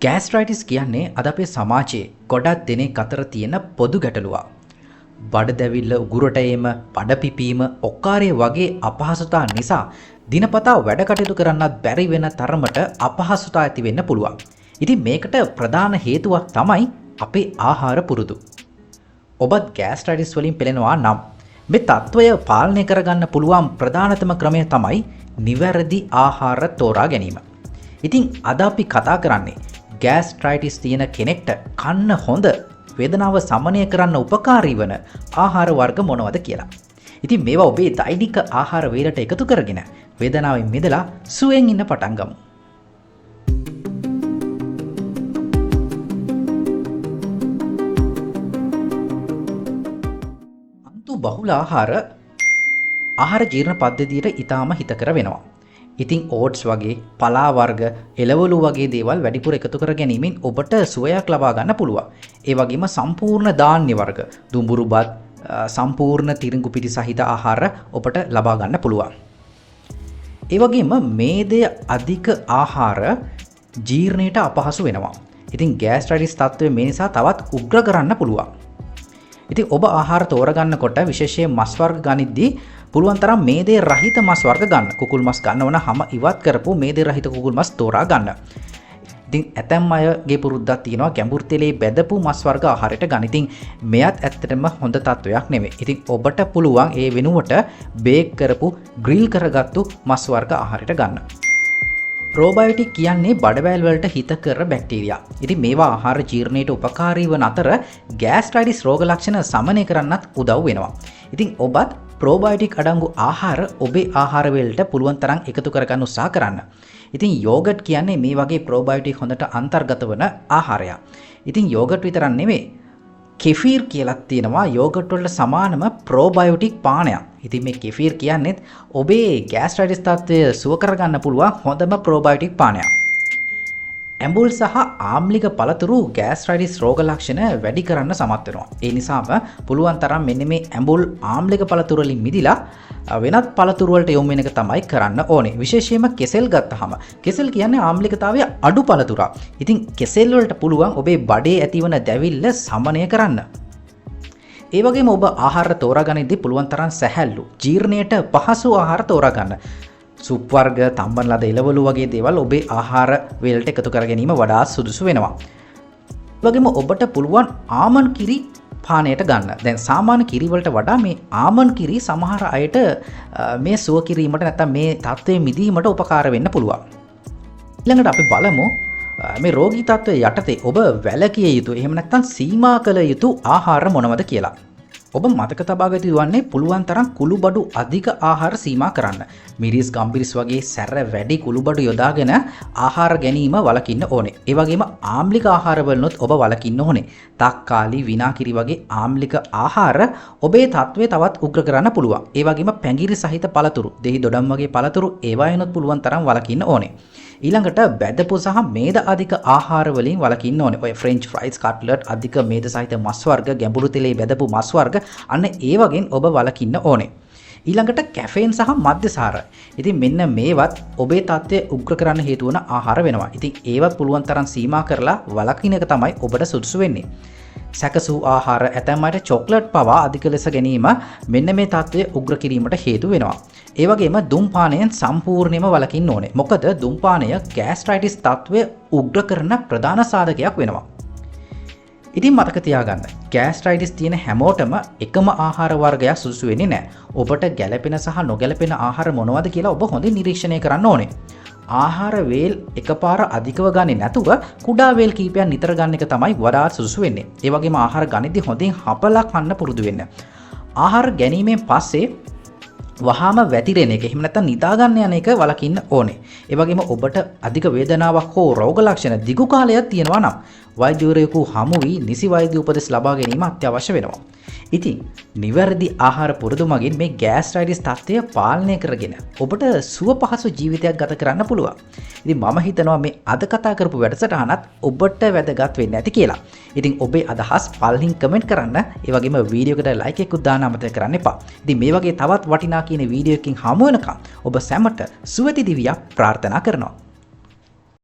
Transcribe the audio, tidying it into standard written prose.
ගෑස්ට්‍රයිටිස් කියන්නේ අද අපේ සමාජයේ ගොඩක් දෙනෙක් අතර තියෙන පොදු ගැටලුවක්. බඩ දැවිල්ල, උගුරට ඒම, බඩ පිපීම, ඔක්කාරය වගේ අපහසුතා නිසා දිනපතා වැඩ කටයුතු කරන්නත් බැරි වෙන තරමට අපහසුතා ඇති වෙන්න පුළුවන්. ඉතින් මේකට ප්‍රධාන හේතුවක් තමයි අපේ ආහාර පුරුදු. ඔබත් ගෑස්ට්‍රයිටිස් වලින් පෙළෙනවා නම් මේ තත්වය පාලනය කරගන්න පුළුවන් ප්‍රධානතම ක්‍රමය තමයි නිවැරදි ආහාර තෝරා ගැනීම. ඉතින් අද අපි කතා කරන්නේ ගෑස්ට්‍රයිටිස් තියෙන කෙනෙක්ට කන්න හොඳ වේදනාව සමනය කරන්න උපකාරී වන ආහාර වර්ග මොනවද කියලා. ඉතින් මේවා ඔබේ දෛනික ආහාර වේලට එකතු කරගෙන වේදනාවෙන් මිදලා සුවෙන් ඉන්න පටන් ගමු. අන්තු බහුල ආහාර ජීර්ණ පද්ධතියට ඊටාම හිතකර වෙනවා. ඉතින් ඕට්ස් වගේ පලා වර්ග, එළවලු වගේ දේවල් වැඩිපුර එකතු කර ගැනීමෙන් ඔබට සුවයක් ලබා ගන්න පුළුවන්. ඒ වගේම සම්පූර්ණ ධාන්‍ය වර්ග, දුඹුරු බත්, සම්පූර්ණ තිරිඟු පිටි සහිත ආහාර ඔබට ලබා ගන්න පුළුවන්. ඒ වගේම මේදය අධික ආහාර ජීර්ණයට අපහසු වෙනවා. ඉතින් ගෑස්ට්‍රයිටිස් තත්ත්වය මේ නිසා තවත් උග්‍ර කරන්න පුළුවන්. ඉතින් ඔබ ආහාර තෝරගන්නකොට විශේෂයෙන් මස් වර්ග ගනිද්දී පුළුවන් තරම් මේදේ රහිත මස් වර්ග ගන්න. කුකුල් මස් ගන්නවන හැම ඉවත් කරපු මේදේ රහිත කුකුල් මස් තෝරා ගන්න. ඉතින් ඇතැම් අයගේ පුරුද්දක් තියෙනවා ගැඹුරු තෙලේ බැදපු මස් වර්ග ආහාරයට ගන්න. ඉතින් මෙයත් ඇත්තටම හොඳ තත්වයක් නෙවෙයි. ඉතින් ඔබට පුළුවන් ඒ වෙනුවට බේක් කරපු, ග්‍රිල් කරගත්තු මස් වර්ග ආහාරයට ගන්න. ප්‍රෝබයොටික් කියන්නේ බඩවැල් වලට හිතකර බැක්ටීරියා. ඉතින් මේවා ආහාර ජීර්ණයට උපකාරී වන අතර ගෑස්ට්‍රයිටිස් රෝග ලක්ෂණ සමනය කරන්නත් උදව් වෙනවා. ඉතින් ඔබත් ප්‍රෝබයොටික් අඩංගු ආහාර ඔබේ ආහාර වේලට පුළුවන් තරම් එකතු කරගන්න උත්සාහ කරන්න. ඉතින් යෝගට් කියන්නේ මේ වගේ ප්‍රෝබයොටික් හොඳට අන්තර්ගත වන ආහාරයක්. ඉතින් යෝගට් විතරක් නෙවෙයි, කෙෆීර් කියලා තියෙනවා යෝගට් වලට සමානම ප්‍රෝබයොටික් පානයක්. ඉතින් මේ කෙෆීර් කියන්නේ ඔබේ ගෑස්ට්‍රයිටිස් තත්ත්වය සුව කරගන්න පුළුවන් හොඳම ප්‍රෝබයොටික් පානයක්. ඇඹුල් සහ ආම්ලික පළතුරු ගෑස්ට්‍රයිටිස් රෝග ලක්ෂණ වැඩි කරන්න සමත් වෙනවා. ඒ නිසාම පුළුවන් තරම් මෙන්න මේ ඇඹුල් ආම්ලික පළතුරු වලින් මිදිලා වෙනත් පළතුරු වලට යොමු වෙන එක තමයි කරන්න ඕනේ. විශේෂයෙන්ම කෙසෙල් ගත්තාම කෙසෙල් කියන්නේ ආම්ලිකතාවය අඩු පළතුරක්. ඉතින් කෙසෙල් වලට පුළුවන් ඔබේ බඩේ ඇතිවන දැවිල්ල සමනය කරන්න. ඒ වගේම ඔබ ආහාර තෝරාගනිද්දී පුළුවන් තරම් සැහැල්ලු, ජීර්ණයට පහසු ආහාර තෝරාගන්න. සුප් වර්ග, තම්බන ලද එළවලු වගේ දේවල් ඔබේ ආහාර වේලට එකතු කර ගැනීම වඩාත් සුදුසු වෙනවා. ඒ වගේම ඔබට පුළුවන් ආමන්ඩ් කිරි පානයට ගන්න. දැන් සාමාන්‍ය කිරි වලට වඩා මේ ආමන්ඩ් කිරි සමහර අයට මේ සුව කිරීමට නැත්නම් මේ තත්ත්වයේ මිදීමට උපකාර වෙන්න පුළුවන්. ඊළඟට අපි බලමු මේ රෝගී තත්ත්වයේ යටතේ ඔබ වැළකිය යුතු, එහෙම නැත්නම් සීමා කළ යුතු ආහාර මොනවද කියලා. ඔබ මතක තබා ගත යුතු වන්නේ පුළුවන් තරම් කුළුබඩු අධික ආහාර සීමා කරන්න. මිරිස්, ගම්බිරිස් වගේ සැර වැඩි කුළුබඩු යොදාගෙන ආහාර ගැනීම වළකින්න ඕනේ. ඒ වගේම ආම්ලික ආහාර වලනොත් ඔබ වළකින්න ඕනේ. තක්කාලි, විනාකිරි වගේ ආම්ලික ආහාර ඔබේ තත්ත්වය තවත් උග්‍ර කරන්න පුළුවන්. ඒ වගේම පැංගිරි සහිත පළතුරු, දෙහි දොඩම් වගේ පළතුරු ඒවායිනොත් පුළුවන් තරම් වළකින්න ඕනේ. ඊළඟට බැදපු සහ මේද අධික ආහාර වලින් වළකින්න ඕනේ. ඔය ෆ්‍රෙන්ච් ෆ්‍රයිස්, කට්ලට්, අධික මේද සහිත මස් වර්ග, ගැඹුරු තෙලේ බැදපු මස් වර්ග අන්න ඒ වගේන් ඔබ වළකින්න ඕනේ. ඊළඟට කැෆේන් සහ මද්යසාර. ඉතින් මෙන්න මේවත් ඔබේ තත්ත්වය උග්‍ර කරන්න හේතු වන ආහාර වෙනවා. ඉතින් ඒවත් පුළුවන් තරම් සීමා කරලා වළකින එක තමයි ඔබට සුදුසු වෙන්නේ. සැකසූ ආහාර, ඇතැම් අයට චොක්ලට් පවා අධික ලෙස ගැනීම මෙන්න මේ තත්ත්වය උග්‍ර කිරීමට හේතු වෙනවා. ඒ වගේම දුම්පානයෙන් සම්පූර්ණයෙන්ම වළකින්න ඕනේ. මොකද දුම්පානය ගෑස්ට්‍රයිටිස් තත්ත්වය උග්‍ර කරන ප්‍රධාන සාධකයක් වෙනවා. ඉතින් මතක තියාගන්න, ගෑස්ට්‍රයිටිස් තියෙන හැමෝටම එකම ආහාර වර්ගයක් සුදුසු වෙන්නේ නැහැ. ඔබට ගැළපෙන සහ නොගැළපෙන ආහාර මොනවද කියලා ඔබ හොඳින් නිරීක්ෂණය කරන්න ඕනේ. ආහාර වේල් එකපාර අධිකව ගන්නේ නැතුව කුඩා වේල් කීපයක් නිතර ගන්න එක තමයි වඩාත් සුදුසු වෙන්නේ. ඒ වගේම ආහාර ගනිද්දී හොඳින් හපලා කන්න පුරුදු වෙන්න. ආහාර ගැනීමෙන් පස්සේ වහාම වැතිරෙන එක, එහෙම නැත්නම් නිදා ගන්න යන එක වළකින්න ඕනේ. ඒ වගේම ඔබට අධික වේදනාවක් හෝ රෝග ලක්ෂණ දිගු කාලයක් තියෙනවා නම් වෛද්‍යවරයෙකු හමු වී නිසි වෛද්‍ය උපදෙස් ලබා ගැනීම අත්‍යවශ්‍ය වෙනවා. ඉතින් නිවැරදි ආහාර පුරුදු මගින් මේ ගෑස්ට්‍රයිටිස් තත්ත්වය පාලනය කරගෙන ඔබට සුව පහසු ජීවිතයක් ගත කරන්න පුළුවන්. ඉතින් මම හිතනවා මේ අද කතා කරපු වැඩසටහනත් ඔබට වැදගත් වෙන්න ඇති කියලා. ඉතින් ඔබේ අදහස් පල්හින් කමෙන්ට් කරන්න. ඒ වගේම වීඩියෝ එකට ලයික් එකක් දාන්න අමතක කරන්න එපා. ඉතින් මේ වගේ තවත් වටිනා කියන වීඩියෝ එකකින් හමු වෙනකම් ඔබ සැමට සුවති දිවියක් ප්‍රාර්ථනා කරනවා.